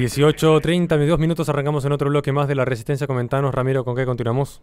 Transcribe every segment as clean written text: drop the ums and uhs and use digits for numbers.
18:30, 2 minutos, arrancamos en otro bloque más de La Resistencia. Comentanos, Ramiro, ¿con qué continuamos?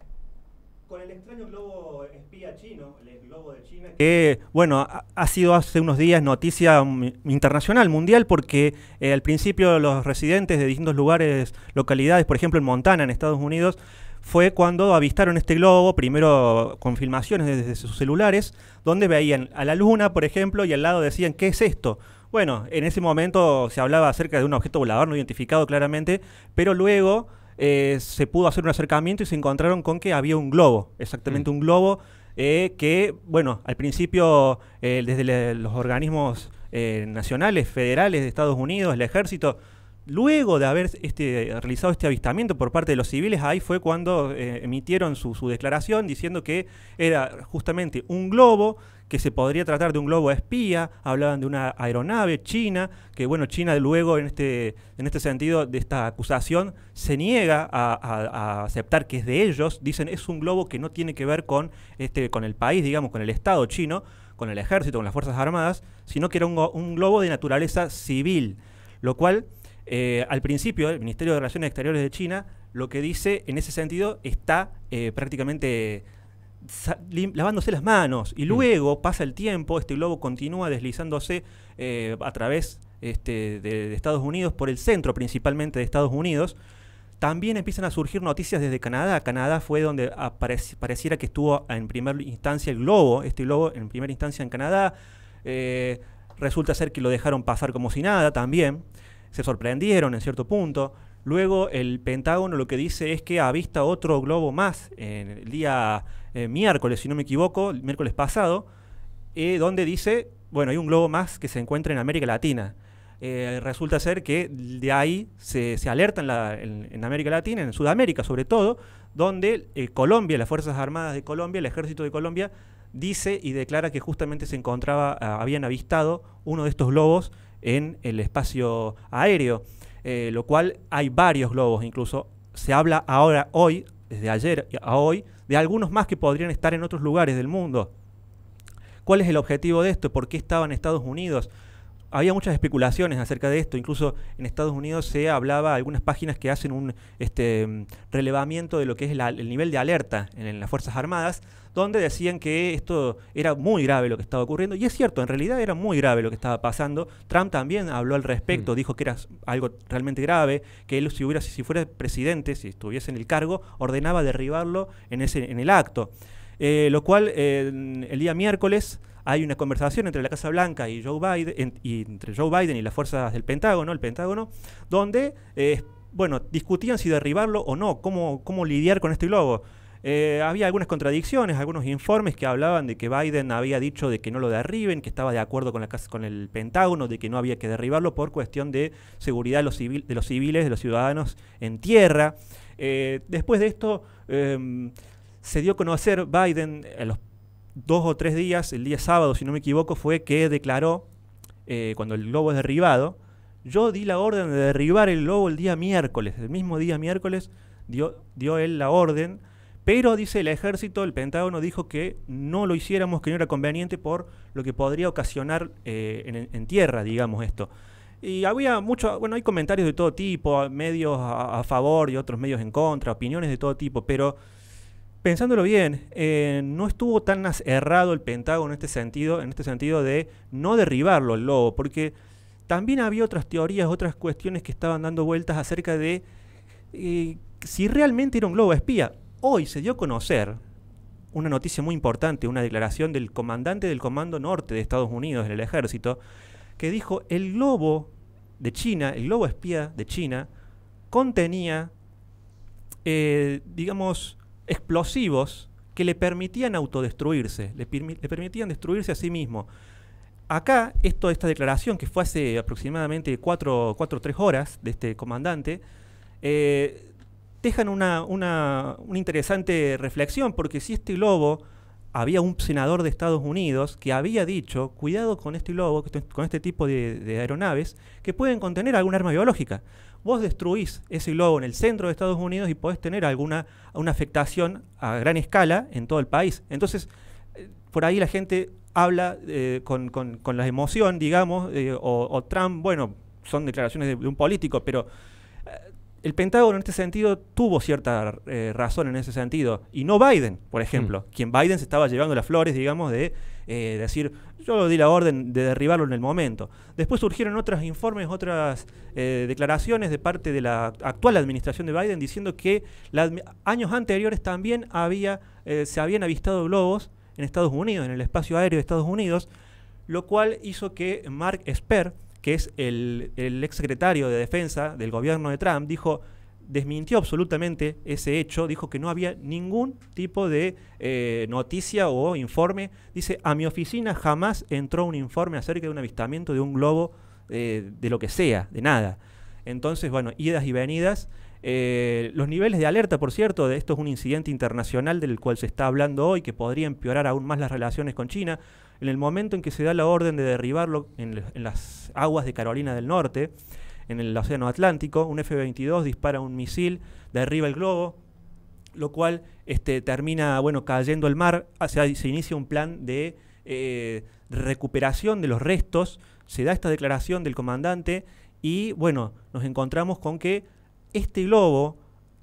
Con el extraño globo espía chino, el globo de China, que, bueno, ha sido hace unos días noticia internacional, mundial, porque al principio los residentes de distintos lugares, localidades, por ejemplo en Montana, en Estados Unidos, fue cuando avistaron este globo, primero con filmaciones desde sus celulares, donde veían a la luna, por ejemplo, y al lado decían, ¿qué es esto? Bueno, en ese momento se hablaba acerca de un objeto volador no identificado claramente, pero luego se pudo hacer un acercamiento y se encontraron con que había un globo, exactamente un globo que, bueno, al principio desde los organismos nacionales, federales de Estados Unidos, el ejército, luego de haber realizado este avistamiento por parte de los civiles, ahí fue cuando emitieron su declaración diciendo que era justamente un globo, que se podría tratar de un globo espía. Hablaban de una aeronave china, que bueno, China luego en este sentido de esta acusación se niega a aceptar que es de ellos. Dicen es un globo que no tiene que ver con el país, digamos, con el Estado chino, con el ejército, con las Fuerzas Armadas, sino que era un globo de naturaleza civil, lo cual al principio el Ministerio de Relaciones Exteriores de China lo que dice en ese sentido está prácticamente lavándose las manos, y luego pasa el tiempo, este globo continúa deslizándose a través de Estados Unidos, por el centro principalmente de Estados Unidos. También empiezan a surgir noticias desde Canadá. Canadá fue donde pareciera que estuvo en primera instancia el globo, este globo en primera instancia en Canadá. Resulta ser que lo dejaron pasar como si nada también. Se sorprendieron en cierto punto. Luego el Pentágono lo que dice es que avista otro globo más el día miércoles, si no me equivoco, el miércoles pasado, donde dice, bueno, hay un globo más que se encuentra en América Latina. Resulta ser que de ahí se alerta en América Latina, en Sudamérica sobre todo, donde Colombia, las Fuerzas Armadas de Colombia, el Ejército de Colombia, dice y declara que justamente habían avistado uno de estos globos en el espacio aéreo. Lo cual hay varios globos, incluso se habla hoy, desde ayer a hoy, de algunos más que podrían estar en otros lugares del mundo. ¿Cuál es el objetivo de esto? ¿Por qué estaba en Estados Unidos? Había muchas especulaciones acerca de esto. Incluso en Estados Unidos se hablaba, algunas páginas que hacen un relevamiento de lo que es el nivel de alerta en las Fuerzas Armadas, donde decían que esto era muy grave lo que estaba ocurriendo. Y es cierto, en realidad era muy grave lo que estaba pasando. Trump también habló al respecto, dijo que era algo realmente grave, que él si fuera presidente, si estuviese en el cargo, ordenaba derribarlo en el acto. Lo cual el día miércoles hay una conversación entre la Casa Blanca y entre Joe Biden y las fuerzas del Pentágono, donde bueno, discutían si derribarlo o no, cómo lidiar con este globo. Había algunas contradicciones, algunos informes que hablaban de que Biden había dicho de que no lo derriben, que estaba de acuerdo con el Pentágono, de que no había que derribarlo por cuestión de seguridad de los civiles, de los ciudadanos en tierra. Después de esto se dio a conocer Biden a los 2 o 3 días, el día sábado, si no me equivoco, fue que declaró, cuando el globo es derribado, yo di la orden de derribar el globo el día miércoles, el mismo día miércoles dio él la orden, pero dice el ejército, el Pentágono dijo que no lo hiciéramos, que no era conveniente por lo que podría ocasionar en tierra, digamos esto. Y había hay comentarios de todo tipo, medios a favor y otros medios en contra, opiniones de todo tipo, pero pensándolo bien, no estuvo tan errado el Pentágono en este sentido de no derribarlo el globo, porque también había otras teorías, otras cuestiones que estaban dando vueltas acerca de si realmente era un globo espía. Hoy se dio a conocer una noticia muy importante, una declaración del comandante del Comando Norte de Estados Unidos, del Ejército, que dijo el globo de China, el globo espía de China, contenía, digamos, explosivos que le permitían autodestruirse, le permitían destruirse a sí mismo. Acá, esta declaración que fue hace aproximadamente 4 o 3 horas de este comandante, dejan una interesante reflexión, porque si este globo, había un senador de Estados Unidos que había dicho, cuidado con este globo, con este tipo de aeronaves, que pueden contener algún arma biológica. Vos destruís ese globo en el centro de Estados Unidos y podés tener una afectación a gran escala en todo el país. Entonces, por ahí la gente habla con la emoción, digamos, o Trump, bueno, son declaraciones de un político, pero el Pentágono en este sentido tuvo cierta razón en ese sentido, y no Biden, por ejemplo, quien Biden se estaba llevando las flores, digamos, de decir, yo di la orden de derribarlo en el momento. Después surgieron otros informes, otras declaraciones de parte de la actual administración de Biden diciendo que años anteriores también se habían avistado globos en Estados Unidos, en el espacio aéreo de Estados Unidos, lo cual hizo que Mark Esper, que es el exsecretario de Defensa del gobierno de Trump, desmintió absolutamente ese hecho, dijo que no había ningún tipo de noticia o informe. Dice, a mi oficina jamás entró un informe acerca de un avistamiento de un globo de lo que sea, de nada. Entonces, bueno, idas y venidas. Los niveles de alerta, por cierto, de esto es un incidente internacional del cual se está hablando hoy, que podría empeorar aún más las relaciones con China. En el momento en que se da la orden de derribarlo en las aguas de Carolina del Norte, en el Océano Atlántico, un F-22 dispara un misil, derriba el globo, lo cual termina cayendo al mar. Se inicia un plan de recuperación de los restos, se da esta declaración del comandante y bueno, nos encontramos con que este globo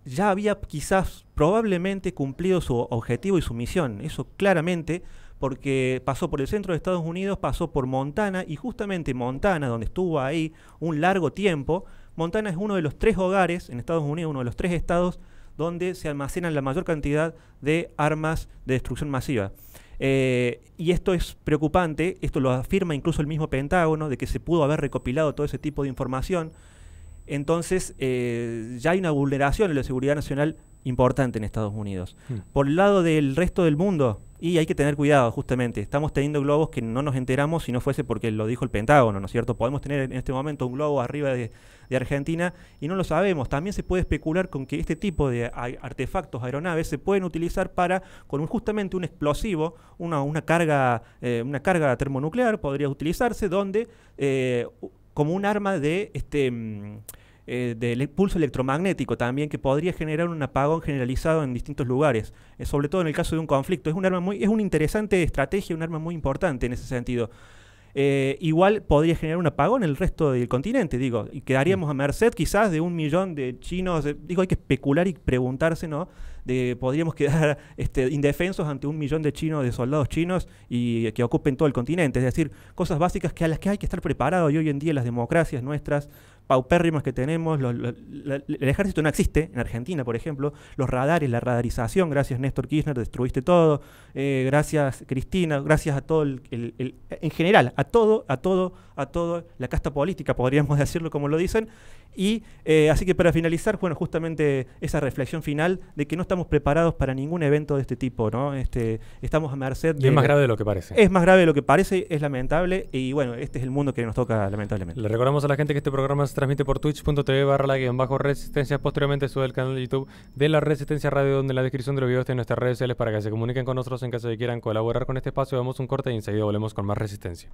ya había quizás probablemente cumplido su objetivo y su misión, eso claramente, porque pasó por el centro de Estados Unidos, pasó por Montana, y justamente Montana, donde estuvo ahí un largo tiempo, Montana es uno de los 3 hogares en Estados Unidos, uno de los 3 estados donde se almacenan la mayor cantidad de armas de destrucción masiva. Y esto es preocupante, esto lo afirma incluso el mismo Pentágono, de que se pudo haber recopilado todo ese tipo de información. Entonces ya hay una vulneración de la seguridad nacional importante en Estados Unidos. Por el lado del resto del mundo, y hay que tener cuidado justamente, estamos teniendo globos que no nos enteramos si no fuese porque lo dijo el Pentágono, ¿no es cierto? Podemos tener en este momento un globo arriba de Argentina y no lo sabemos. También se puede especular con que este tipo de artefactos, aeronaves, se pueden utilizar con justamente un explosivo, una carga termonuclear podría utilizarse, donde como un arma del pulso electromagnético también, que podría generar un apagón generalizado en distintos lugares, sobre todo en el caso de un conflicto. Es una interesante estrategia, un arma muy importante en ese sentido. Igual podría generar un apagón en el resto del continente, y quedaríamos a merced quizás de 1 millón de chinos. Hay que especular y preguntarse, ¿no? Podríamos quedar indefensos ante 1 millón de soldados chinos y que ocupen todo el continente. Es decir, cosas básicas a las que hay que estar preparados, y hoy en día las democracias nuestras paupérrimas que tenemos, el ejército no existe en Argentina, por ejemplo, los radares, la radarización, gracias Néstor Kirchner, destruiste todo, gracias Cristina, gracias a todo en general, a todo la casta política, podríamos decirlo como lo dicen, y así que para finalizar, justamente esa reflexión final de que no estamos preparados para ningún evento de este tipo, ¿no? Estamos a merced de... Y es más grave de lo que parece. Es más grave de lo que parece, es lamentable, y bueno, este es el mundo que nos toca lamentablemente. Le recordamos a la gente que este programa se transmite por twitch.tv/la-resistencia. Posteriormente sube al canal de YouTube de La Resistencia Radio, donde en la descripción de los videos tienen nuestras redes sociales para que se comuniquen con nosotros en caso de que quieran colaborar con este espacio. Damos un corte y enseguida volvemos con más Resistencia.